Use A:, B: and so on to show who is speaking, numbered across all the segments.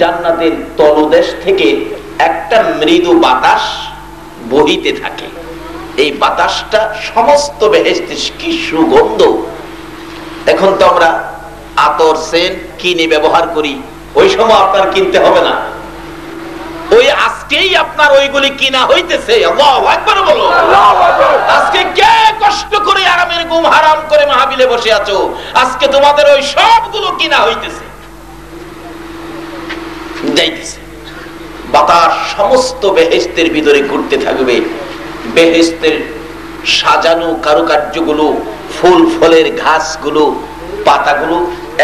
A: জান্নাতের তলদেশ থেকে একটা মৃদু বাতাস বহিতে থাকে। এই বাতাসটা সমস্ত বেহেশতে কি সুগন্ধ। এখন তো আমরা আতর সেন্ট কিনে ব্যবহার করি, ওই সময় আপনার কিনতে হবে না, ওই আজকেই আপনার ওইগুলি কিনা হইতেছে। আল্লাহু আকবার বলো। আজকে কে কষ্ট করে আরামের ঘুম হারাম করে মাহফিলে বসে আছো, আজকে তোমাদের ওই সবগুলো কিনা হইতেছে, যাইতেছে। বাতাস সমস্ত বেহেশতের ভিতরে ঘুরতে থাকবে। বেহেশতের সাজানো কারুকার্যগুলো, ফুল ফলের ঘাসগুলো, পাতাগুলো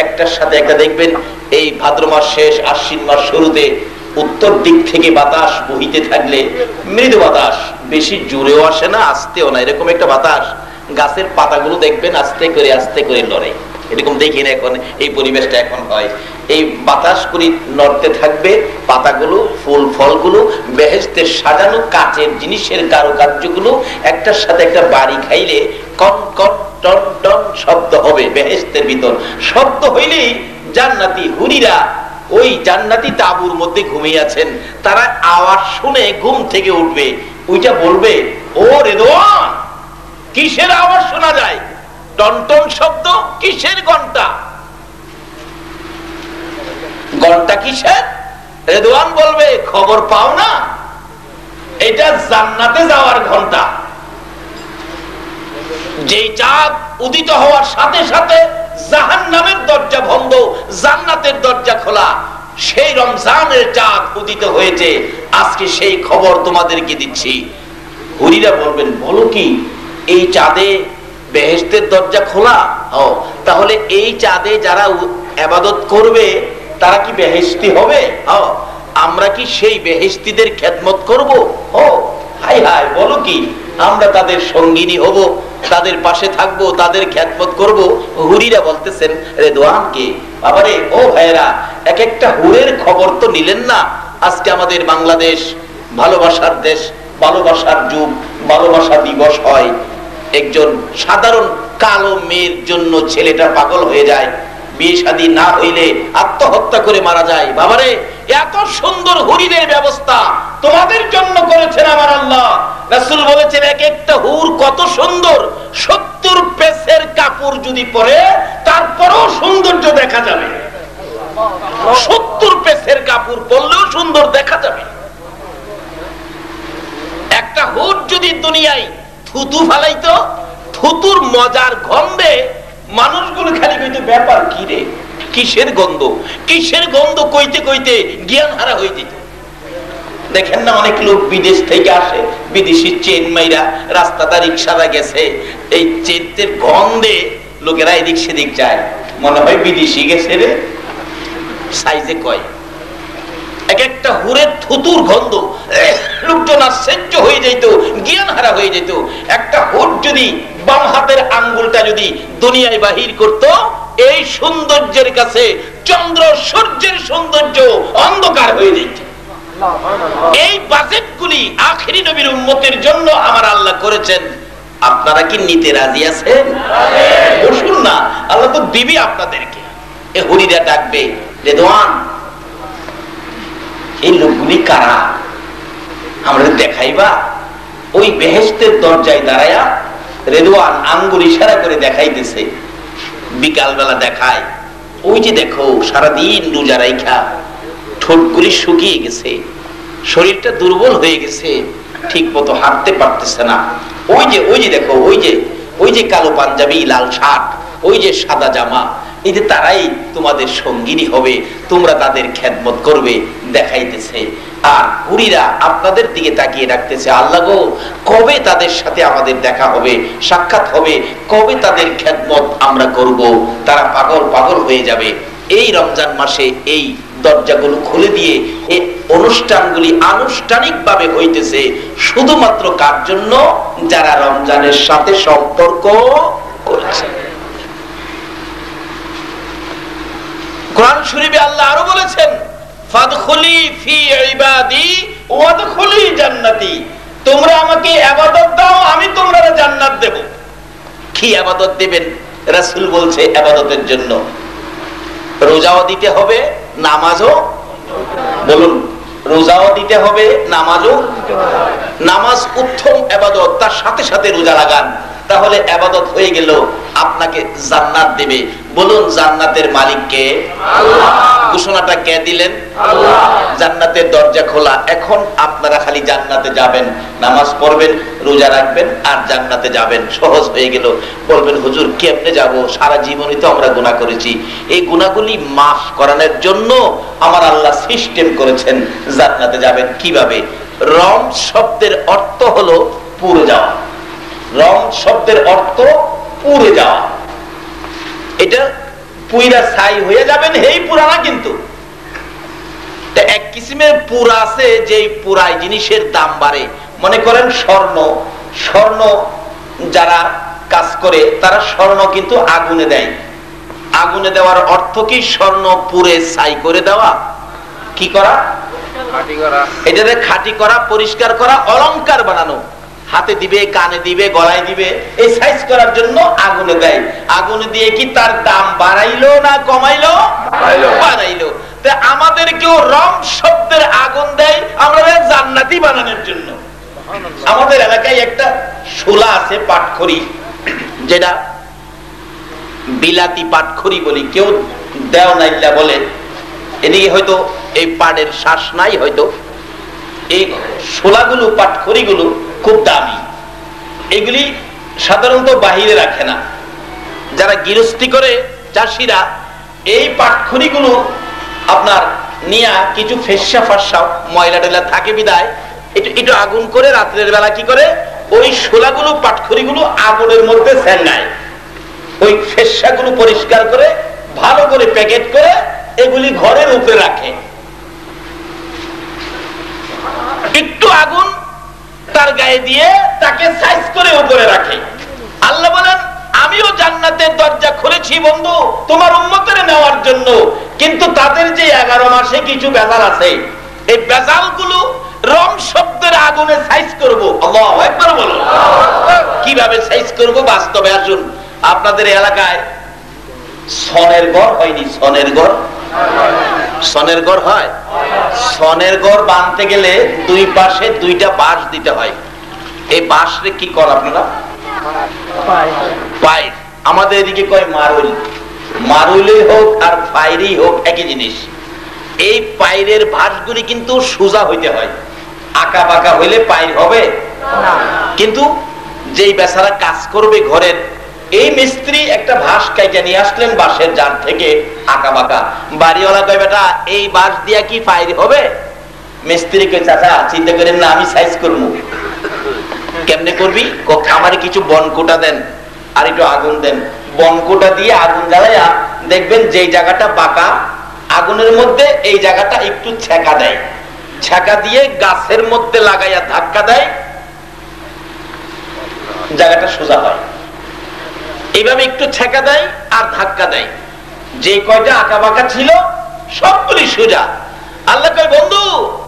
A: একটার সাথে একটা দেখবেন। এই ভাদ্র মাস শেষ, আশ্বিন মাস শুরুতে উত্তর দিক থেকে বাতাস বহিতে থাকলে মৃদু বাতাস, বেশি জোরেও আসে না আস্তেও না, এরকম একটা বাতাস। গাছের পাতাগুলো দেখবেন আস্তে করে লড়ে, এরকম দেখি না এখন এই পরিবেশটা এখন হয়। এই বাতাস করে নড়তে থাকবে পাতাগুলো, ফুল ফলগুলো, বেহেশতের সাজানো কাচের জিনিসের কারুকার্যগুলো একটার সাথে একটা বাড়ি খাইলে কন কন টন টন শব্দ হবে। বেহেশতের ভিতর শব্দ হইলেই জান্নাতি হুরিরা ওই জান্নাতি তাঁবুর মধ্যে ঘুমিয়ে আছেন, তারা আওয়াজ শুনে ঘুম থেকে উঠবে, ওইটা বলবে, ও রেদওয়ান, কিসের আওয়াজ শোনা যায়? টনটন শব্দ, কিসের ঘন্টা? ঘন্টা কিসের? রেদওয়ান বলবে, খবর পাও না, এটা জান্নাতে যাওয়ার ঘন্টা। যেই চাঁদ উদিত হওয়ার সাথে সাথে জাহান্নামের দরজা বন্ধ, জান্নাতের দরজা খোলা, সেই রমজানের চাঁদ উদিত হয়েছে, আজকে সেই খবর তোমাদেরকে দিচ্ছি। হুরিরা বলবেন, বলো কি, এই চাঁদে বেহেশতের দরজা খোলা? ও, তাহলে এই চাঁদে যারা ইবাদত করবে তারা কি বেহেশতি হবে? ও, আমরা কি সেই বেহেশতিদের খেদমত করব? ও হাই হাই, বলো কি, আমরা তাদের সঙ্গিনী হব, তাদের পাশে থাকবো, তাদের খেদমত করব। হুরিরা বলতেছেন রেদওয়ানকে, বাবারে ও ভাইরা, এক একটা হুরের খবর তো নিলেন না। আজকে আমাদের বাংলাদেশ ভালোবাসার দেশ, ভালোবাসার যুগ, ভালোবাসা দিবস হয়। একজন সাধারণ কালো মেয়ের জন্য ছেলেটা পাগল হয়ে যায়, বিয়ে শাদী না হইলে আত্মহত্যা করে মারা যায়। বাবারে, এত সুন্দর হুরিদের ব্যবস্থা তোমাদের জন্য করেছেন আমার আল্লাহ। রাসূল বলেছেন, এক একটা হুর কত সুন্দর, 70 পেসের কাপড় যদি পরে তারপরেও সৌন্দর্য দেখা যাবে। 70 পেসের কাপড় পরলেও সুন্দর দেখা যাবে। একটা হুর যদি দুনিয়ায় থুতু ফালাইতো, থুতুর মজার গন্ধে মানুষগুলো খালি কইতো, ব্যাপার কি রে, কিসের গন্ধ, কিসের গন্ধ কইতে কইতে জ্ঞান হারা হয়ে যেত। দেখেন না, অনেক লোক বিদেশ থেকে আসে, বিদেশি চেন মাইরা রাস্তাটা রিক্সাটা গেছে, এই চেনের গন্ধে লোকেরা এদিক সেদিক যায়, মনে হয় বিদেশি গেছে রে, সাইজে কয়। এক একটা হুরের থুতুর গন্ধ, লোকজন আশ্চর্য হয়ে যেত, জ্ঞান হারা হয়ে যেত। একটা হুর যদি বাম হাতের আঙ্গুলটা যদি দুনিয়ায় বাহির করত, এই সৌন্দর্যের কাছে চন্দ্র সূর্যের সৌন্দর্য অন্ধকার হয়ে যেত। এই বাজেটগুলি আখেরি নবীর উম্মতের জন্য আমার আল্লাহ করেছেন। আপনারা কি নিতে রাজি আছেন? বসুন না, আল্লাহ তো দিবি আপনাদেরকে। এ হুরিরা ডাকবে, রেদওয়ান, এই লোকগুলি কারা, আমরা দেখাইবা? ওই বেহেশতের দরজায় দাঁড়ায়া রেদওয়ান আঙ্গুল ইশারা করে দেখাইতেছে। বিকাল বেলা দেখায়, ওই যে দেখো, সারাদিন রোজা রাইখা ঠোঁটগুলি শুকিয়ে গেছে, শরীরটা দুর্বল হয়ে গেছে, ঠিক মতো হাঁটতে পারতেছে না। ওই যে দেখো, ওই যে কালো পাঞ্জাবি, লাল শার্ট, ওই যে সাদা জামা, এই যে তারাই তোমাদের সঙ্গিনী হবে, তোমরা তাদের খেদমত করবে, দেখাইতেছে। আর হুরিরা আপনাদের দিকে তাকিয়ে রাখতেছে, আল্লাহ গো, কবে তাদের সাথে আমাদের দেখা হবে, সাক্ষাৎ হবে, কবে তাদের খেদমত আমরা করব। তারা পাগল পাগল হয়ে যাবে। এই রমজান মাসে এই দরজাগুলো খুলে দিয়ে এই অনুষ্ঠানগুলি আনুষ্ঠানিকভাবে হইতেছে শুধুমাত্র কার জন্য? যারা রমজানের সাথে সম্পর্ক করেছে। কোরআন শরীফে আল্লাহ আরো বলেছেন, ফাদখুলি ফি ইবাদি ওয়াদখুলি জান্নাতি, তোমরা আমাকে ইবাদত দাও, আমি তোমাদের জান্নাত দেব। কি ইবাদত দিবেন? রাসূল বলছে ইবাদতের জন্য রোজাও দিতে হবে, নামাজও বলুন, রোজাও দিতে হবে, নামাজও। নামাজ উত্তম ইবাদত, তার সাথে সাথে রোজা লাগান, তাহলে ইবাদত হয়ে গেল, আপনাকে জান্নাত দেবে। বলুন, জান্নাতের মালিক কে? আল্লাহ। ঘোষণাটা কে দিলেন? আল্লাহ। জান্নাতের দরজা খোলা, এখন আপনারা খালি জান্নাতে যাবেন, নামাজ পড়বেন, রোজা রাখবেন, আর জান্নাতে যাবেন। সহজ হয়ে গেল। বলবেন, হুজুর কেমনে যাব? সারা জীবনই তো আমরা গুনাহ করেছি, এই গুনাহগুলি মাফ করানোর জন্য আমার আল্লাহ সিস্টেম করেছেন জান্নাতে যাবেন। কিভাবে? রম শব্দের অর্থ হলো পুড়ে যাওয়া। রম শব্দের অর্থ পুড়ে যাওয়া। এটা পুইরা ছাই হয়ে যাবেন, হেই পুরানা। কিন্তু এক কিসিমের পুরা আছে, যে পুরাই জিনিসের দাম বাড়ে। মনে করেন স্বর্ণ, স্বর্ণ যারা কাজ করে তারা স্বর্ণ কিন্তু আগুনে দেয়। আগুনে দেওয়ার অর্থ কি? স্বর্ণ পুড়ে ছাই করে দেওয়া। কি করা? এটাতে খাঁটি করা, পরিষ্কার করা, অলংকার বানানো। হাতে দিবে, কানে দিবে, গলায় দিবে, এই সাইজ করার জন্য আগুনে দেয়। আগুনে দিয়ে কি তার দাম বাড়াইলো না কমাইলো? বাড়াইলো। আমাদের কেউ রম শব্দের আগুন দেয় আমরা জান্নাতি বানানোর জন্য। আমাদের এলাকায় একটা শোলা আছে, পাটখড়ি, যেটা বিলাতি পাটখড়ি বলি, কেউ দেও নাইল্লা বলে। এদিকে হয়তো এই পাটের শ্বাস নাই, হয়তো এই শোলাগুলো, পাটখড়িগুলো খুব দামি। এগুলি সাধারণত বাহিরে রাখে না। যারা গৃহস্থী করে, চাষিরা, এই পাটখড়িগুলো আপনার নিয়া কিছু ফেসা ফাঁসা ময়লা টেলা থাকে বিদায় একটু আগুন করে রাত্রের বেলা কি করে, ওই শোলাগুলো, পাটখড়িগুলো আগুনের মধ্যে সেঙ্গায়। ওই ফেসাগুলো পরিষ্কার করে ভালো করে প্যাকেট করে এগুলি ঘরের উপরে রাখে। একটু আগুন তার গায়ে দিয়ে তাকে সাইজ করে উপরে রাখে। আল্লাহ বলেন, আমিও জান্নাতের দরজা খুলেছি বন্ধু তোমার উম্মতের নেওয়ার জন্য, কিন্তু তাদের যে 11 মাসে কিছু বেজাল আছে, এই বেজাল গুলো রং শব্দের আগুনে সাইজ করবো। আল্লাহু আকবার বলো। কিভাবে সাইজ করব? বাস্তবে আসুন। আপনাদের এলাকায় সনের ঘর হয়নি? সনের ঘর, সনের ঘর হয়। সনের ঘর বানতে গেলে দুই পাশে দুইটা বাঁশ দিতে হয়। এই বাঁশ রে কি কর আপনারা? পাইর। আমাদের এদিকে কয় মারুল। মারুলে হোক আর পাইরেই হোক একই জিনিস। এই পাইরের ভাঁজগুলি কিন্তু সোজা হইতে হয়, আঁকা বাঁকা হইলে পাইর হবে না। কিন্তু যেই বেচারা কাজ করবে ঘরের, এই মিস্ত্রি একটা ভাঁজ কাইটা নিয়ে আসলেন বাঁশের জার থেকে, আঁকা বাঁকা। বাড়িওয়ালা কয়, বেটা এই বাঁশ দিয়া কি পাইর হবে? মিস্ত্রি কয়, চাচা চিন্তা করেন না, আমি সাইজ করবো। কেমনে করবি? আমারে কিছু বনকোটা দেন আর একটু আগুন দেন। বনকোটা দিয়ে আগুন জ্বালাইয়া দেখবেন যেই জায়গাটা বাঁকা, আগুনের মধ্যে এই জায়গাটা একটু ছেঁকা দেয়। ছেঁকা দিয়ে গাছের মধ্যে লাগাইয়া ধাক্কা দেয়, জায়গাটা সোজা হয়। এইভাবে একটু ছেঁকা দেয় আর ধাক্কা দেয়, যে কয়টা আঁকা বাঁকা ছিল সবগুলি সোজা। আল্লাহ কয়, বন্ধু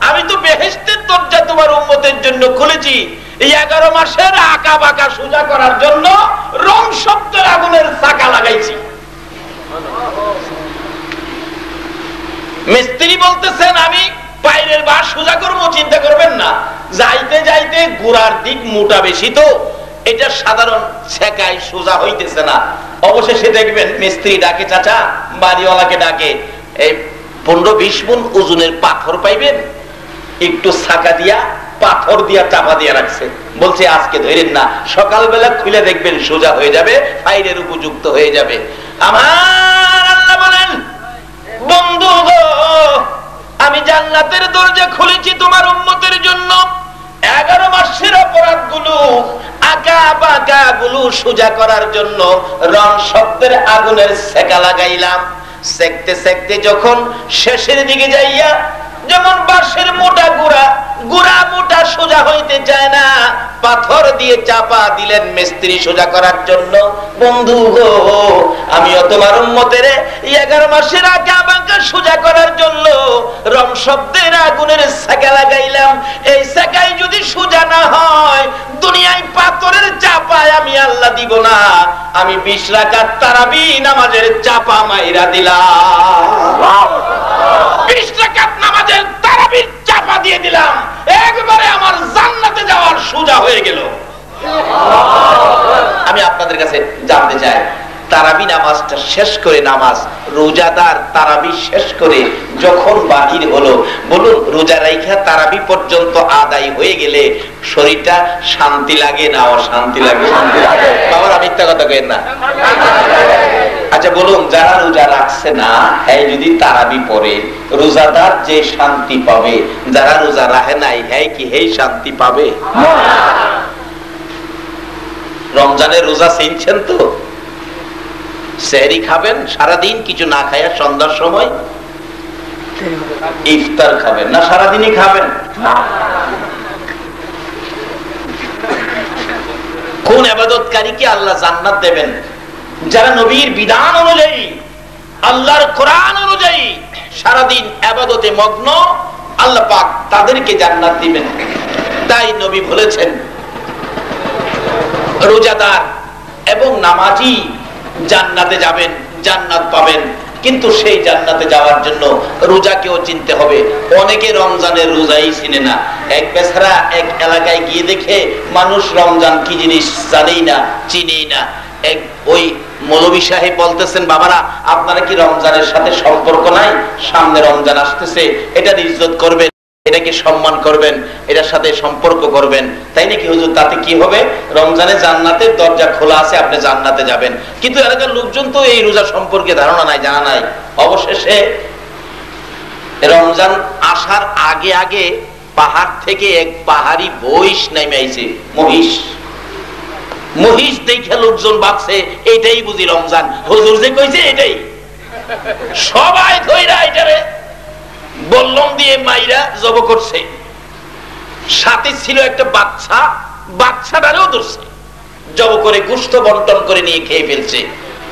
A: আমি তো বেহেশতের দরজা তোমার উম্মতের জন্য খুলেছি, এই 11 মাসের আঁকা বাঁকা সোজা করার জন্য রং শব্দের আগুনের চাকা লাগাইছি। মিস্ত্রি বলতেছেন, আমি বাইরের বাঁশ সোজা করবো, চিন্তা করবেন না। যাইতে যাইতে গোড়ার দিক মোটা বেশি, তো এটা সাধারণ ছেকায় সোজা হইতেছে না। অবশেষে দেখবেন মিস্ত্রি ডাকে, চাচা বাড়িওয়ালাকে ডাকে, এই 15-20 মণ ওজনের পাথর পাইবেন, একটু ছাকা দিয়া পাথর দিয়া চাপা দিয়া রাখছে। বলছে আজকে ধরেন না, সকালবেলা খুলে দেখবেন সোজা হয়ে যাবে, ফাইলের উপযুক্ত হয়ে যাবে। আমার আল্লাহ বলেন, বন্ধু গো আমি জান্নাতের দরজা খুলেছি তোমার উম্মতের জন্য। 11 মাসের অপরাধ গুলো, আঁকা বাঁকা গুলো সোজা করার জন্য রং শব্দের আগুনের সেকা লাগাইলাম। সেকতে সেকতে যখন শেষের দিকে যাইয়া, যেমন বাঁশের মোটা গুড়া, গুড়া মোটা সোজা হইতে চায় না, পাথর দিয়ে চাপা দিলেন মিস্ত্রি সোজা করার জন্য। বন্ধু গো আমিও তোমার উম্মতের 11 মাসের আঁকা বাঁকা সোজা করার জন্য রং শব্দের আগুনের সেকা লাগাইলাম। এই সেকায় যদি সোজা না হয়, দুনিয়ায় পাথরের চাপায় আমি আল্লাহ দিব না, আমি 20 রাকাত তারাবি নামাজের চাপা মাইরা দিলাম। 20 রাকাত নামাজের তারাবি শেষ করে নামাজ, রোজাদার তারাবি শেষ করে যখন বাহির হলো, বলুন রোজা রাইখা তারাবি পর্যন্ত আদায় হয়ে গেলে শরীরটা শান্তি লাগে না অশান্তি লাগে? বাবার মিথ্যা কথা কইেন না। আচ্ছা বলুন, যারা রোজা রাখছে না, হ্যাঁ যদি তারাবি পড়ে রোজাদার যে শান্তি পাবে, যারা রোজা রাখে নাই হ্যাঁ কি হেই শান্তি পাবে? রমজানের রোজা চিনছেন তো? সেহরি খাবেন, সারাদিন কিছু না খায়া সন্ধ্যার সময় ইফতার খাবেন, না সারাদিনই খাবেন? কোন ইবাদতকারীকে আল্লাহ জান্নাত দেবেন? যারা নবীর বিধান অনুযায়ী, আল্লাহর কোরআন অনুযায়ী সারাদিন ইবাদতে মগ্ন, আল্লাহ পাক তাদেরকে জান্নাত দিবেন। তাই নবী বলেছেন, রোজাদার এবং নামাজি জান্নাতে যাবেন, জান্নাত পাবেন। কিন্তু সেই জান্নাতে যাওয়ার জন্য রোজাকেও চিনতে হবে। অনেকে রমজানের রোজাই চিনে না। এক বেচারা এক এলাকায় গিয়ে দেখে মানুষ রমজান কি জিনিস জানেই না, চিনেই না। এক ওই মৌলভী সাহেব বলতেছেন, বাবারা আপনারা কি রমজানের সাথে সম্পর্ক নাই? সামনে রমজান আসতেছে, এটার ইজ্জত করবেন, এটাকে সম্মান করবেন, এটার সাথে সম্পর্ক করবেন। তাই নাকি হুজুর? তাতে কি হবে? রমজানে জান্নাতের দরজা খোলা আছে, আপনি জান্নাতে যাবেন। কিন্তু এলাকার লোকজন তো এই রোজা সম্পর্কে ধারণা নাই, জানা নাই। অবশেষে রমজান আসার আগে আগে পাহাড় থেকে এক পাহাড়ি মহিষ নেমে আইছে। মহিষ দেখে লোকজন ভাবছে এটাই বুঝি রমজান, হুজুর যে কইছে এটাই। সবাই ধইরা এটারে বল্লম দিয়ে মাইরা জব করছে। সাথে ছিল একটা বাচ্চা, বাচ্চাটারেও ধরছে, জব করে গোশত বন্টন করে নিয়ে খেয়ে ফেলছে।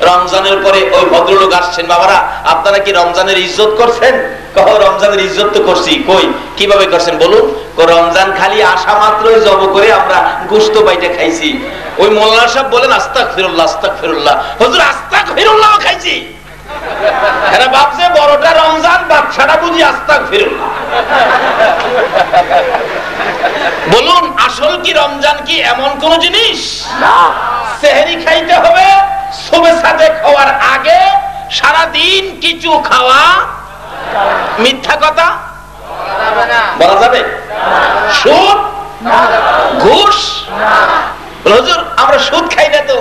A: রমজানের পরে ওই ভদ্রলোক আসছেন, বাবারা আপনারা কি রমজানের ইজ্জত করছেন? রমজানের ইজ্জত তো করছি। কই কিভাবে করছেন বলুন? রমজান খালি আসা মাত্রই জব করে আমরা গোশত বাইটা খাইছি। ওই মোল্লা সাহেব বলেন আস্তাগফিরুল্লাহ আস্তাগফিরুল্লাহ। হুজুর আস্তাগফিরুল্লাহ খাইছি? এরা ভাবছে বড়টা রমজান, বাচ্চাটা বুঝি আস্তাগফিরুল্লাহ। বলুন আসল কি রমজান কি এমন কোন জিনিস না? সেহরি খাইতে হবে, সুবহ সাথে খাওয়ার আগে সারাদিন কিছু খাওয়া মিথ্যা কথা বলা যাবে? সুদ, ঘুষ? হুজুর আমরা সুদ খাই না তো,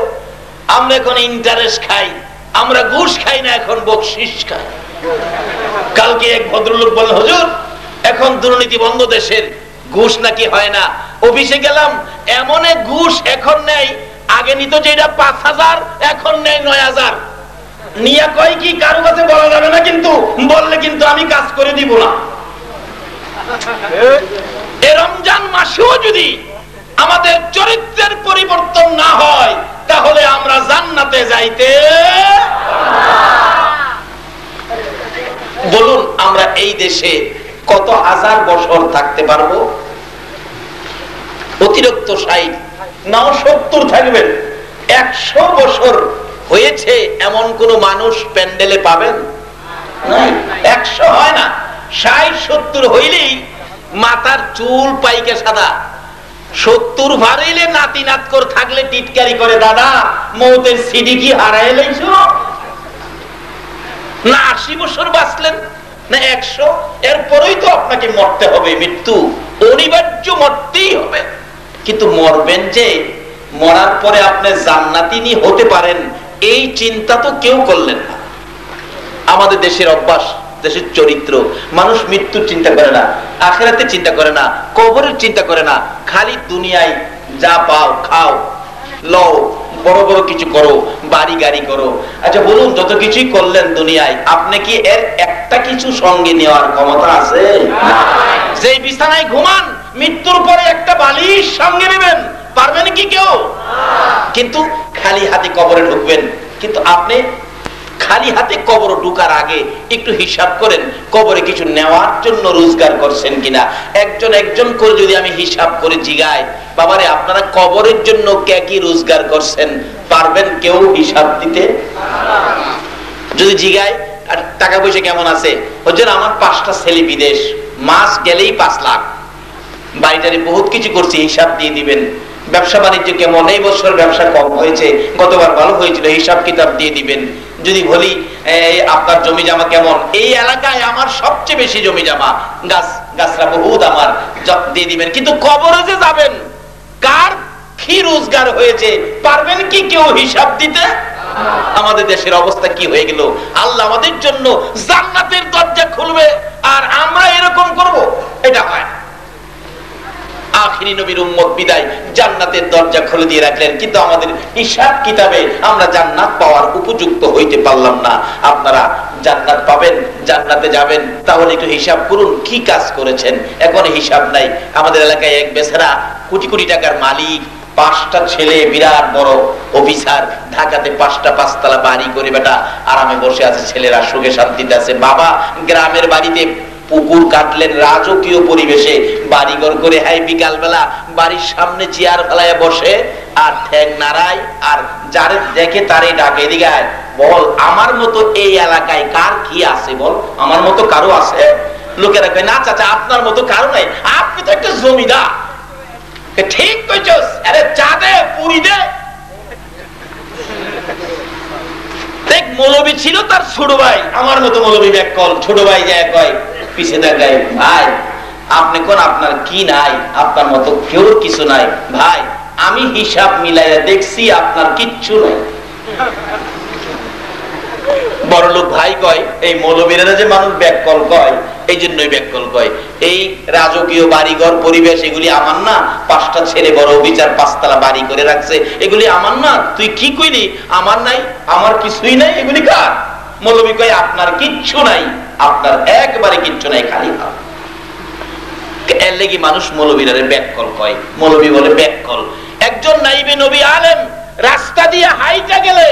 A: আমরা এখন ইন্টারেস্ট খাই, আমরা ঘুষ খাই না, এখন বকশিশ খাই। কালকে এক ভদ্রলোক বলল, হুজুর এখন দুর্নীতি বন্ধ দেশের, ঘুষ নাকি হয় না। অফিসে গেলাম, এমন এক ঘুষ এখন নেই, আগে নিত যেটা ৫,০০০ এখন নেই ৯,০০০। নিয়া কয় কি কারো কাছে বলা যাবে না, কিন্তু বললে কিন্তু আমি কাজ করে দিব না। এই রমজান মাসেও যদি আমাদের চরিত্রের পরিবর্তন না হয়, তাহলে আমরা জান্নাতে যাইতে। বলুন আমরা এই দেশে কত হাজার বছর থাকতে পারবো? অতিরিক্ত ৬০ নাও ৭০ থাকবেন। ১০০ বছর হয়েছে এমন কোন মানুষ প্যান্ডেলে পাবেন? নাই, ১০০ হয় না, ৬০-৭০ হইলেই মাথার চুল পাইকে সাদা। ৭০ ভারাইলে নাতি নাতকর থাকলে টিটকারি করে, দাদা মৌতের সিডি কি হারাই লাইছো? না ৮০ বছর বাঁচলেন, না ১০০। এরপরেই তো আপনাকে মরতে হবে, মৃত্যু অনিবার্য, মরতেই হবে। কিন্তু মরবেন যে, মরার পরে আপনি জান্নাতি হতে পারেন, এই চিন্তা তো কেউ করলেন না। আমাদের দেশের অভ্যাস, দেশের চরিত্র, মানুষ মৃত্যুর চিন্তা করে না, আখিরাতের চিন্তা করে না, কবরের চিন্তা করে না, খালি দুনিয়ায় যা পাও খাও, লও, বড় বড় কিছু করো, বাড়ি গাড়ি করো। আচ্ছা বলুন, যত কিছুই করলেন দুনিয়ায়, আপনি কি এর একটা কিছু সঙ্গে নেওয়ার ক্ষমতা আছে? যে বিছানায় ঘুমান, মৃত্যুর পরে একটা বালিশ সঙ্গে নেবেন, পারবেন কি কেউ? কিন্তু খালি হাতে কবরে ঢুকবেন। কিন্তু আপনি খালি হাতে কবর ঢুকার আগে একটু হিসাব করেন, কবরে কিছু নেওয়ার জন্য রোজগার করছেন কিনা। একজন একজন করে যদি আমি হিসাব করে জিগাই, বাবারে আপনারা কবরের জন্য কে কি রোজগার করছেন, পারবেন কেউ হিসাব দিতে? যদি জিগাই আর টাকা পয়সা কেমন আছে, হুজুর আমার ৫টা ছেলে বিদেশ, মাস গেলেই ৫ লাখ, বাড়িটারে বহুত কিছু করছি, হিসাব দিয়ে দিবেন। ব্যবসা বাণিজ্য কেমন, এই বছর ব্যবসা কম হয়েছে, গতবার ভালো হয়েছিল, হিসাব কিতাব দিয়ে দিবেন। যদি বলি আপনার জমি জমা কেমন, এই এলাকায় আমার সবচেয়ে বেশি জমি জমা, গাছরা বহুত আমার দিয়ে দিবেন, কিন্তু কবরে যে যাবেন কার কি রোজগার হয়েছে পারবেন কি কেউ হিসাব দিতে? আমাদের দেশের অবস্থা কি হয়ে গেল? আল্লাহ আমাদের জন্য জান্নাতের দরজা খুলবে আর আমরা এরকম করব, এটা হয়। আখিরি নবীর উম্মত বিদায় জান্নাতের দরজা খুলে দিয়ে রাখলেন, কিন্তু আমাদের হিসাব কিতাবে আমরা জান্নাত পাওয়ার উপযুক্ত হইতে পারলাম না। আপনারা জান্নাত পাবেন, জান্নাতে যাবেন, তাহলে একটু হিসাব করুন কি কাজ করেছেন। এখন হিসাব নাই। আমাদের এলাকায় এক বেচারা কোটি কোটি টাকার মালিক, 5টা ছেলে, বিরাট বড় অফিসার, ঢাকাতে 5টা 5তলা বাড়ি করে বেটা আরামে বসে আছে, ছেলেরা সুখে শান্তিতে আছে। বাবা গ্রামের বাড়িতে পুকুর কাটলেন রাজকীয় পরিবেশে, বাড়িঘর করে, হ্যাঁ বিকাল বেলা বাড়ির সামনে চেয়ার ফেলায় বসে আর ঠ্যাং নাড়ায়, আর যারে দেখে তারে ডাকে, এদিকে আয়, বল আমার মতো এই এলাকায় কার কি আছে, বল আমার মতো কারো আছে? লোকেরা কয় না চাচা আপনার মতো কারো নাই, আপনি তো একটা জমিদার। ঠিক কইছস, আরে চা দে, পুরি দে। দেখ মৌলবী ছিল, তার ছোট ভাই আমার মতো মৌলবী ব্যাককল, ছোট ভাই যায় কয় পিছে দেখায়, ভাই আপনি কোন আপনার কি নাই, আপনার মতো কেউ কিছু নাই ভাই, আমি হিসাব মিলাইয়া দেখছি আপনার কিচ্ছু নাই। বড়লোক ভাই কয় এই মৌলবীরা যে মানুষ ব্যাককল কয়, এই জন্যই ব্যাককল কয়, এই রাজকীয় বাড়িঘর পরিবেশ এগুলি আমার না, 5টা ছেলে বড় বিচার 5তলা বাড়ি করে রাখছে, এগুলি আমার না। তুই কি কইলি আমার নাই, আমার কিছুই নাই, এগুলি কার? মৌলবী কয় আপনার কিচ্ছু নাই, আপনার একবারে কিচ্ছু নাই, খালি ভাব। এর লেগে মানুষ মৌলবীরা ব্যাককল কয়, মৌলবী বলে ব্যাককল। একজন নাইবে নবী আলেম রাস্তা দিয়ে হাইটা গেলে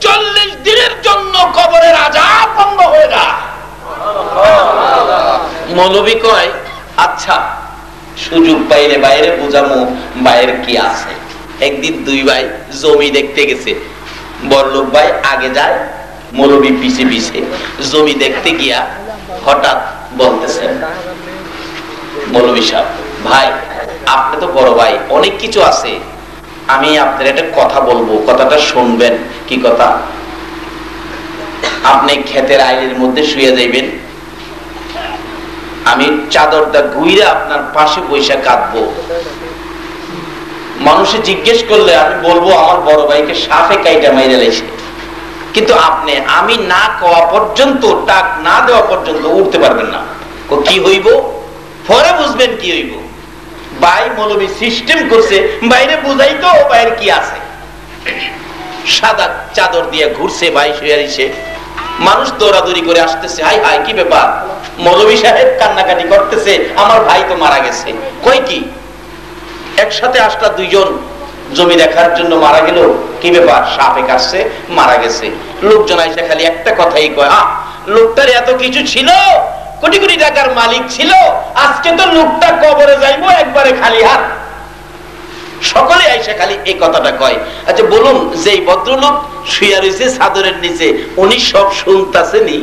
A: 40 দিনের জন্য কবরের আযাব বন্ধ হয়ে যায়। মৌলবী কয় আচ্ছা সুযোগ পাইলে বাইরে বুঝামু বাইরে কি আছে। একদিন 2 ভাই জমি দেখতে গেছে, বড়লোক ভাই আগে যায়, মৌলবী পিছে পিছে। জমি দেখতে গিয়া হঠাৎ বলতেছেন, মৌলবী সাহেব ভাই আপনি তো বড় ভাই, অনেক কিছু আছে, আমি আপনার একটা কথা বলবো, কথাটা শুনবেন। কি কথা? আপনি ক্ষেতের আইলের মধ্যে শুয়ে যাইবেন, আমি চাদরটা ঘুইরা আপনার পাশে বৈশা কাঁদবো। মানুষে জিজ্ঞেস করলে আমি বলবো আমার বড় ভাইকে সাপে কাইটা মাইরা লাইছে, কিন্তু আপনি আমি না কওয়া পর্যন্ত, টাক না দেওয়া পর্যন্ত উঠতে পারবেন না। কি হইব পরে বুঝবেন কি হইব। ভাই মৌলবী সিস্টেম করছে বাইরে বুঝাই তো বাইরে কি আছে। সাদা চাদর দিয়ে ঘুরছে, ভাই শুয়ে রইছে, মানুষ দৌড়াদৌড়ি করে আসতেছে, হাই হাই কি ব্যাপার? মৌলবী সাহেব কান্নাকাটি করতেছে, আমার ভাই তো মারা গেছে। কই কি? একসাথে আসটা 2 জন জমি দেখার জন্য মারা গেল, কি ব্যাপার? সাপে কাটছে, মারা গেছে। লোকজন আইসা খালি একটা কথাই কয়, লোকটার এত কিছু ছিল, কোটি কোটি টাকার মালিক ছিল, আজকে তো লোকটা কবরে যাইবো একবারে খালি হাত। সকলে আইসা খালি এই কথাটা কয়। আচ্ছা বলুন, যে ভদ্রলোক শুয়ে রয়েছে চাদরের নিচে, উনি সব শুনতাছেনি?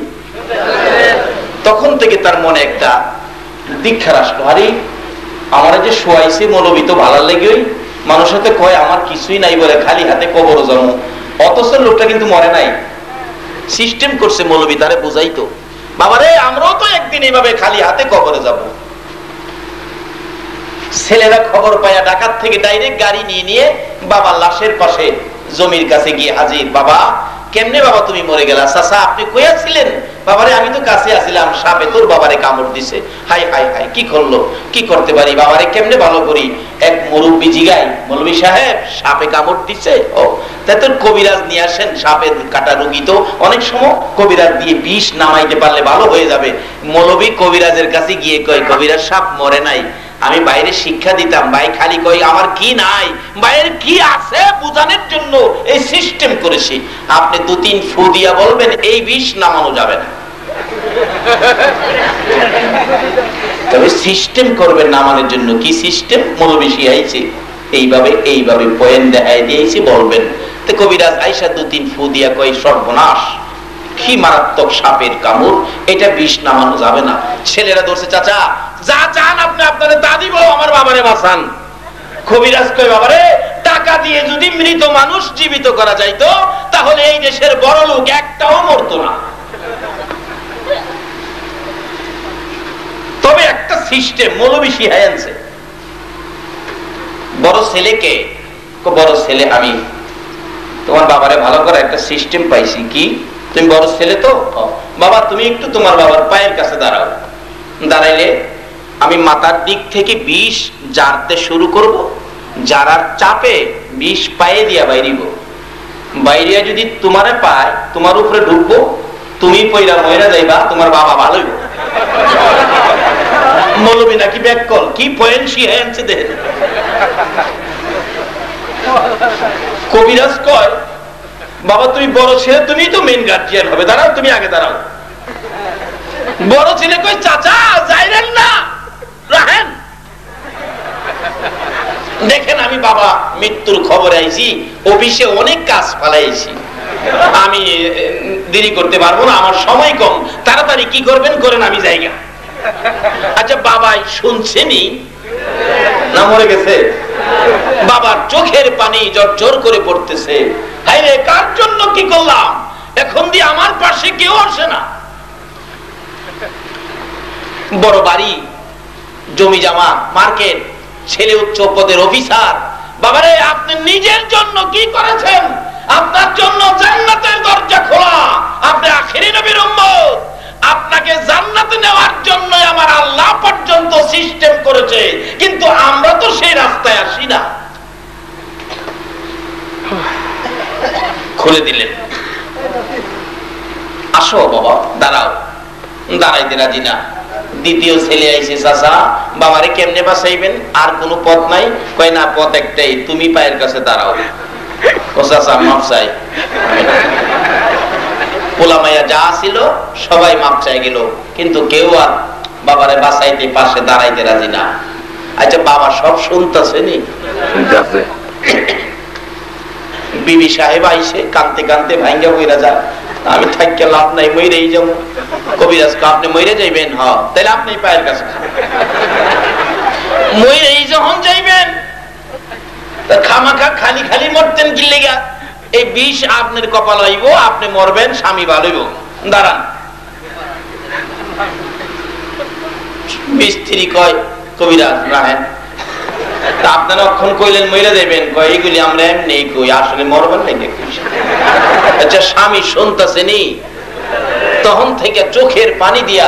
A: তখন থেকে তার মনে একটা দীক্ষার আসলো, আরে আমার যে শোয়াইছে মৌলবী তো ভালো লেগে, মানুষ হাতে কয় আমার কিছুই নাই বলে খালি হাতে কবর জন্ম, অথচ লোকটা কিন্তু মরে নাই। সিস্টেম করছে মৌলবী, তারে বুঝাইতো বাবারে আমরাও তো একদিন এইভাবে খালি হাতে কবরে যাব। ছেলেরা খবর পায়া ঢাকা থেকে ডাইরেক্ট গাড়ি নিয়ে নিয়ে বাবার লাশের পাশে জমির কাছে গিয়ে হাজির। বাবা কেমনে বাবা তুমি মরে গেলা? চাচা আপনি কইয়া ছিলেন? বাবারে আমি তো কাছে আসিলাম, সাপে তোর বাবারে কামড় দিছে। হাই হাই হাই কি করলো, কি করতে পারি বাবারে কেমনে ভালো করি? এক মুরব্বী জিগাই, মৌলবী সাহেব সাপে কামড় দিছে, ও তাই তোর কবিরাজ নিয়ে আসেন, সাপের কাটা রোগী তো অনেক সময় কবিরাজ দিয়ে বিষ নামাইতে পারলে ভালো হয়ে যাবে। মৌলবী কবিরাজের কাছে গিয়ে কয়, কবিরাজ সাপ মরে নাই, আমি বাইরে শিক্ষা দিতাম, ভাই খালি কই আমার কি নাই, বাইরে কি আছে বুঝানোর জন্য এই সিস্টেম করেছি। আপনি 2-3 ফু দিয়া বলবেন এই বিষ নামানো যাবে না, তবে সিস্টেম করবেন নামানোর জন্য। কি সিস্টেম? মৌলবী শিখাইছে, এইভাবে এইভাবে পয়েন্ট দেখাই দিয়েছি বলবেন। তো কবিরাজ আইসা 2-3 ফু দিয়া কই সর্বনাশ, কি মারাত্মক সাপের কামড়, এটা বিষ নামানো যাবে না। ছেলেরা ধরছে, চাচা যা চান আপনি আপনারে তা দিব, আমার বাবারে বাঁচান। কবিরাজ কয়, বাবারে টাকা দিয়ে যদি মৃত মানুষ জীবিত করা যাইতো তাহলে এই দেশের বড় লোক একটাও মরতো না। তবে একটা সিস্টেম মৌলবী শিখাই আনছে। বড় ছেলেকে, বড় ছেলে আমি তোমার বাবারে ভালো করে একটা সিস্টেম পাইছি। কি? তুমি বড় ছেলে তো, বাবা তুমি একটু তোমার বাবার পায়ের কাছে দাঁড়াও। দাঁড়াইলে আমি মাথার দিক থেকে বিষ জারতে শুরু করব, জারার চাপে বিষ পায়ে দিয়া বাইরিব। বাইরিয়া যদি তোমারে পায় তোমার উপরে ঢুকবো, তুমি পয়রা ময়রা যাইবা, তোমার বাবা ভালোই। মৌলবী নাকি ব্যাককল, কি পয়েন্ট শিখাই আনছে দেখেন। কবিরাজ কয় বাবা তুমি বড় ছেলে, তুমি তো মেন গার্জিয়ান হবে, দাঁড়াও তুমি আগে দাঁড়াও। বড় ছেলে কই চাচা যাইলেন না, রাখেন। দেখেন আমি বাবা মৃত্যুর খবর আইছি, অফিসে অনেক কাজ ফালাইছি, আমি দেরি করতে পারবো না, আমার সময় কম, তাড়াতাড়ি কি করবেন করেন, আমি জায়গা। আচ্ছা বাবাই শুনছেনি না মরে গেছে? বাবার চোখের পানি জোর করে পড়তেছে, হায়রে কার জন্য কি করলাম, এখন দিয়ে আমার পাশে কেউ আসে না। বড় বাড়ি, জমি জামা, মার্কেট, ছেলে উচ্চ পদের অফিসার। বাবারে আপনি নিজের জন্য কি করেছেন? আপনার জন্য জান্নাতের দরজা খোলা, আপনি আখিরি নবীর উম্মত, আপনাকে জান্নাতে নেওয়ার জন্য আমার আল্লাহ পর্যন্ত সিস্টেম করেছে, কিন্তু আমরা তো সেই রাস্তায় আসি না। খুলে দিলেন, আসো বাবা দাঁড়াও। দাঁড়াইতে রাজি না। দ্বিতীয় ছেলে আইছে, চাচা বাবারে কেমনে বাঁচাইবেন, আর কোনো পথ নাই? কয় না, পথ একটাই, তুমি পায়ের কাছে দাঁড়াও। ও চাচা মাপ চাই। পোলা মাইয়া যা ছিল সবাই মাপ চাই গেল, কিন্তু কেউ আর বাবারে বাঁচাইতে পাশে দাঁড়াইতে রাজি না। আচ্ছা বাবা সব শুনতেছে নি? বিবি সাহেব আইসে কানতে কানতে ভাঙ্গা বইরা যায়, আমি থাকি লাভ নাই, মইরেই যাবো। কবিরাজ আপনি মইরে যাইবেন? হ, তাহলে আপনি পায়ের কাছে মইরেই যখন যাইবেন, খামাখা খালি খালি মরতেন কি লেগা? এই বিষ আপনার কপাল হইব, আপনি মরবেন, স্বামী ভালো হইব। দাঁড়ান। মিস্ত্রি কয় কবিরাজ রাহেন, আপনারা অক্ষণ কইলেন মইরা যাইবেন, কয় এগুলি আমরা এমনি কই, আসলে মরবেন নাকি? আচ্ছা স্বামী শুনতেছে নি? তখন থেকে চোখের পানি দিয়া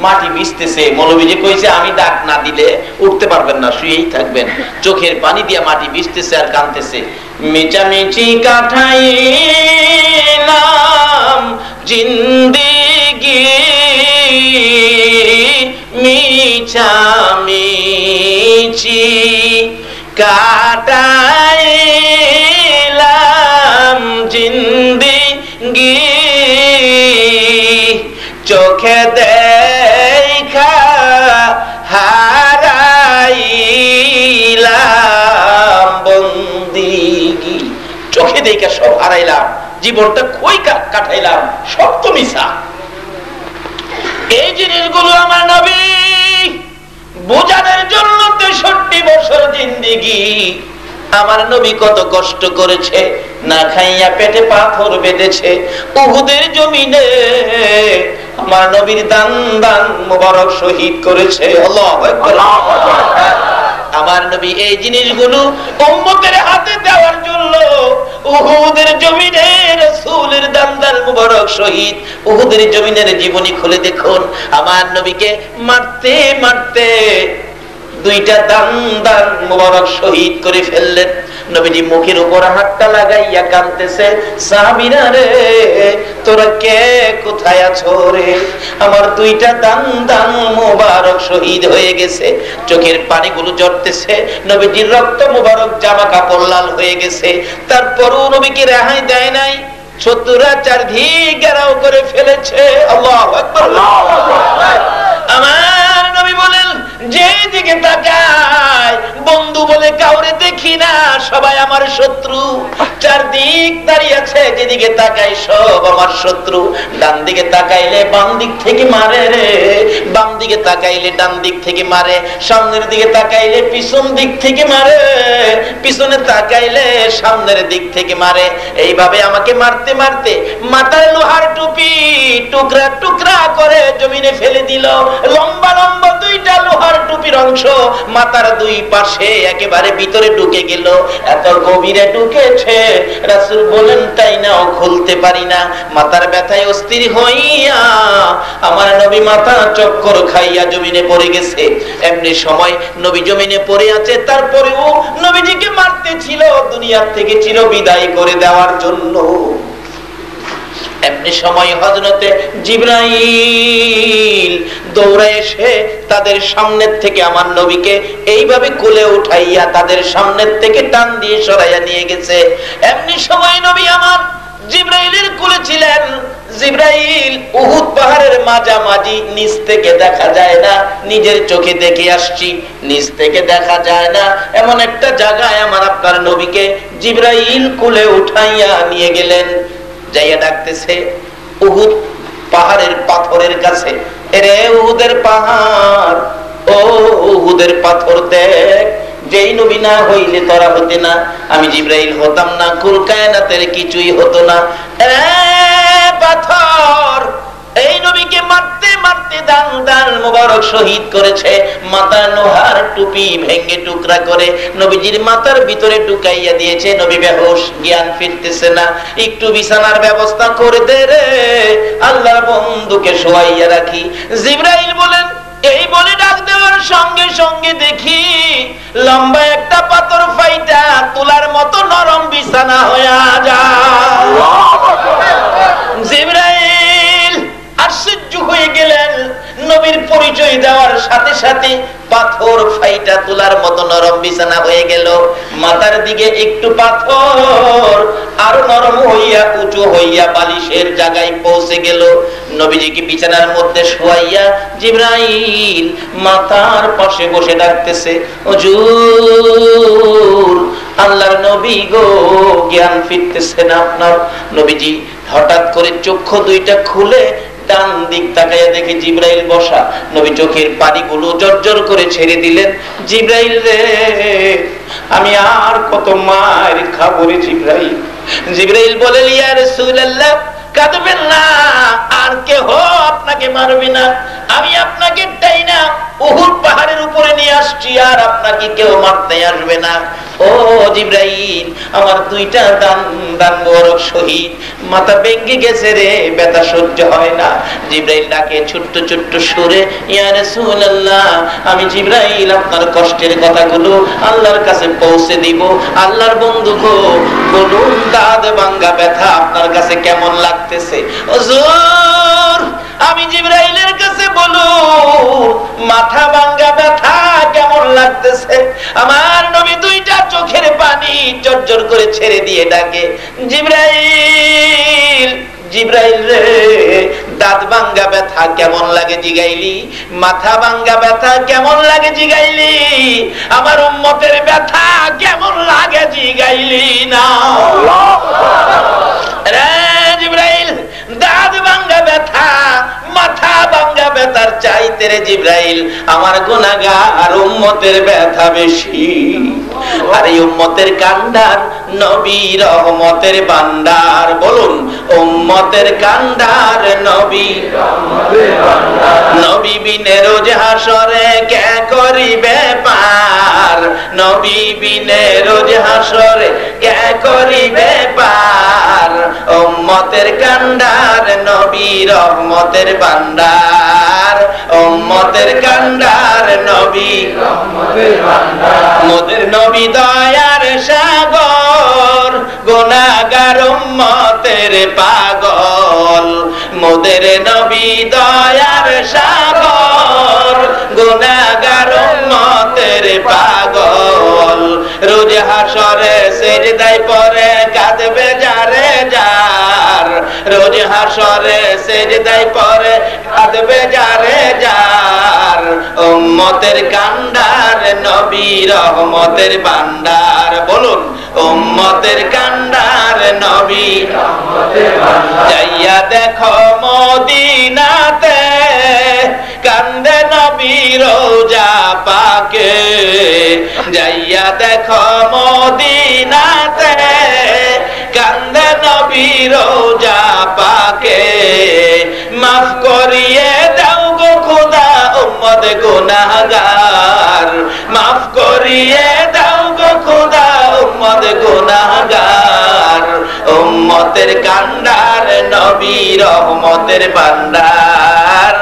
A: মাটি ভিজতেছে। মৌলবী যে কইছে আমি ডাক না দিলে উঠতে পারবেন না, শুয়েই থাকবেন। চোখের পানি দিয়া মাটি ভিজতেছে আর কাঁদতেছে। মিচামিচি কাটাইলাম জিন্দেগি, মিচামিচি কাটাইলাম জিন্দেগি, চোখে দেখা হারাইলাম বন্দিগি। চোখে দেখা সব হারাইলাম, জীবনটা কই কাটাইলাম, সব তো মিছা। এই জিনিসগুলো আমার নবী বোঝানোর জন্য 63 বছর জিন্দেগি। আমার নবী কত কষ্ট করেছে, না খাইয়া পেটে পাথর বেঁধেছে। উহুদের জমিনে আমার নবীর দান দান মোবারক শহীদ করেছে। আল্লাহু আকবার। আমার নবী এই জিনিসগুলো উম্মতের হাতে দেওয়ার জন্য উহুদের জমিনে রাসূলের দান দান মোবারক শহীদ। উহুদের জমিনের জীবনী খুলে দেখুন, আমার নবীকে মারতে মারতে 2টা দান দান মোবারক শহীদ করে ফেললেন। নবীজি মুখের উপর হাতটা লাগাইয়া কাঁদতেছে, সাহাবীরা রে তোরা কে কোথায় আছো রে? আমার 2টা দান দান মোবারক শহীদ হয়ে গেছে। চোখের পানিগুলো ঝরতেছে, নবীজির রক্ত মোবারক জামা কাপড় লাল হয়ে গেছে। তারপরও নবীকে রেহাই দেয় নাই, শত্রুরা চারদিকে ঘেরাও করে ফেলেছে। আল্লাহু আকবার। আমার নবী বলেন, যে দিকে তাকায় বন্ধু বলে কাউরে দেখি না, সবাই আমার শত্রু। চারদিক দাঁড়িয়ে আছে, যেদিকে তাকাই সব আমার শত্রু। ডান দিকে তাকাইলে বাম দিক থেকে মারে রে, বাম দিকে তাকাইলে ডান দিক থেকে মারে, সামনের দিকে তাকাইলে পিছন দিক থেকে মারে, পিছনে তাকাইলে সামনের দিক থেকে মারে। এইভাবে আমাকে মারতে মারতে মাথার লোহার টুপি টুকরা টুকরা করে জমিনে ফেলে দিল। লম্বা লম্বা দুইটা লোহার টুপির অংশ মাথার দুই পাশে একেবারে ভিতরে ঢুকে গেল। এত গভীরে ঢুকেছে, রাসূল বলেন তাই না খুলতে পারি না। মাথার ব্যথায় অস্থির হইয়া আমার নবী মাথা চক্কর খাইয়া জমিনে পড়ে গেছে। এমনি সময় নবী জমিনে পড়ে আছে, তারপরেও নবীজিকে মারতে ছিল দুনিয়ার থেকে চির বিদায় করে দেওয়ার জন্য। এমনি সময় হযরতে জিবরাইল দৌড়ে এসে তাদের সামনের থেকে আমার নবীকে এইভাবে কোলে উঠাইয়া তাদের সামনের থেকে টান দিয়ে সরাইয়া নিয়ে গেছে। এমনি সময় নবী আমার জিবরাইলের কোলে ছিলেন। জিবরাইল উহুদ পাহাড়ের মাঝামাঝি, নিচ থেকে দেখা যায় না, নিজের চোখে দেখে আসছি, নিচ থেকে দেখা যায় না এমন একটা জায়গায় আমার আপনার নবীকে জিবরাইল কোলে উঠাইয়া নিয়ে গেলেন। যাইয়া ডাকতেছে উহুদ পাহাড়ের পাথরের কাছে, এরে উহুদের পাহাড়, ও উহুদের পাথর দেখ, যেই নবী না হইলে তোরা হতে না, আমি জিবরাইল হতাম না, কুল কায়নাতের কিছুই হতো না। পাথর এই নবীকে মারতে মারতে দান দান মোবারক শহীদ করেছে। মাথা লোহার টুপি ভেঙ্গে টুকরা করে নবীজির মাথার ভিতরে ঢুকাইয়া দিয়েছে। নবী বেহুশ, জ্ঞান ফিরতেছে না। একটু বিছানার ব্যবস্থা করে দে রে, আল্লাহর বন্ধুকে শোয়াইয়া রাখি। জিবরাইল বলেন, এই বলে ডাক দেওয়ার সঙ্গে সঙ্গে দেখি লম্বা একটা পাথর ফাইটা তুলার মতো নরম বিছানা হইয়া যায়। জিবরাইল আশ্চর্য হয়ে গেলেন। নবীর পরিচয় দেওয়ার সাথে সাথে পাথর ফাইটা তুলার মতো নরম বিছানা হয়ে গেল। মাথার দিকে একটু পাথর আরো নরম হইয়া উঁচু হইয়া বালিশের জায়গায় পৌঁছে গেল। নবীজিকে বিছানার মধ্যে শোয়াইয়া জিবরাইল মাথার পাশে বসে ডাকতেছে, হুজুর আল্লাহর নবী গো, জ্ঞান ফিরতেছে না আপনার। নবীজি হঠাৎ করে চক্ষু দুইটা খুলে ডান দিক তাকাইয়া দেখে জিবরাইল বসা। নবী চোখের পানিগুলো জর্জর করে ছেড়ে দিলেন। জিবরাইল রে, আমি আর কত মার খাবো রে জিবরাইল। জিবরাইল বলেন, ইয়া রাসূলুল্লাহ কাঁদবেন না, আর কেহ আপনাকে মারবে না, আমি আপনাকে টাইনা উহুদ পাহাড়ের উপরে নিয়ে আসছি, আর আপনাকে কেউ মারতে আসবে না। ও জিবরাইল, আমার দুইটা দান দান মোবারক শহীদ, মাথা ভেঙে গেছে রে, ব্যথা সহ্য হয় না। জিবরাইল ডাকে ছোট্ট ছোট্ট সুরে, ইয়া রাসূলুল্লাহ আমি জিবরাইল আপনার কষ্টের কথাগুলো আল্লাহর কাছে পৌঁছে দিব। আল্লাহর বন্ধু গো, বলুন দাঁত ভাঙা ব্যথা আপনার কাছে কেমন লাগতেছে? হুজুর আমি জিবরাইলের কাছে বলু মাথা ভাঙা ব্যথা কেমন লাগতেছে? আমার নবী দুইটা চোখের পানি জর্জর করে ছেড়ে দিয়ে ডাকে, জিবরাইল জিবরাইল রে, দাঁত ভাঙ্গা ব্যথা কেমন লাগে জিগাইলি, মাথা ভাঙ্গা ব্যথা কেমন লাগে জিগাইলি, আমার উম্মতের ব্যথা কেমন লাগে জিগাইলি না। রে জিবরাইল, দাঁত ভাঙ্গা ব্যথা মাথা ভাঙ্গা ব্যথার চাইতে রে জিবরাইল আমার গুনাহগার উম্মতের ব্যথা বেশি। আর এই উম্মতের কান্ডার নবী রহমতের ভান্ডার, বলুন উম্মতের কান্ডার নবী রহমতের ভান্ডার। নবী বিনে রোজ হাসরে কে করিবে পার, নবী বিনে রোজ হাসরে কে করিবে পার। উম্মতের কান্ডার নবী রহমতের ভান্ডার, উম্মতের কান্ডার নবী রহমতের ভান্ডার। মোদের নবী দয়ার সাগর, গুনাহগার উম্মতের পাগল। মোদের নবী দয়ার সাগর, গুনাহগার উম্মতের পাগল। রোজ হাসরে সিজদায় পড়ে কাঁদবে যারে যার, রোজ হাসরে সিজদায় পড়ে কাঁদবে যারে যার। উম্মতের কান্ডার নবী রহমতের ভান্ডার। বলুন উম্মতের কান্ডার নবী রহমতের ভান্ডার। যাইয়া দেখো মদিনাতে কান্দে নবী রোজা পাকে, যাইয়া দেখো মদিনাতে কান্দে নবী রোজা পাকে। মাফ করিয়ে দাও গো খোদা উম্মত গুনাহগার, মাফ করিয়ে দাও গো খোদা উম্মত গুনাহগার। উম্মতের কান্ডার নবী রহমতের ভান্ডার,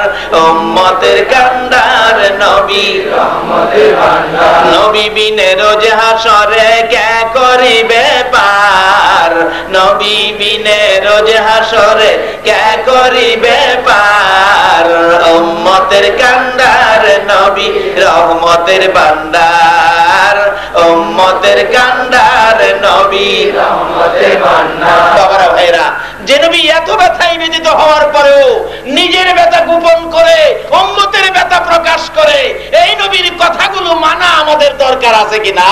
A: উম্মতের কান্ডার নবী রহমতের ভান্ডার। নবী বিনে রোজ হাসরে কে করিবে পার, নবী বিনে রোজ হাসরে কে করিবে পার। উম্মতের কান্ডার নবী রহমতের ভান্ডার, উম্মতের কান্ডার নবী রহমতের ভান্ডার। বাবারা ভাইরা, যে নবী এত ব্যথায় বেদিত হওয়ার পরেও নিজের ব্যথা গোপন করে উম্মতের ব্যথা প্রকাশ করে, এই নবীর কথাগুলো মানা আমাদের দরকার আছে কিনা?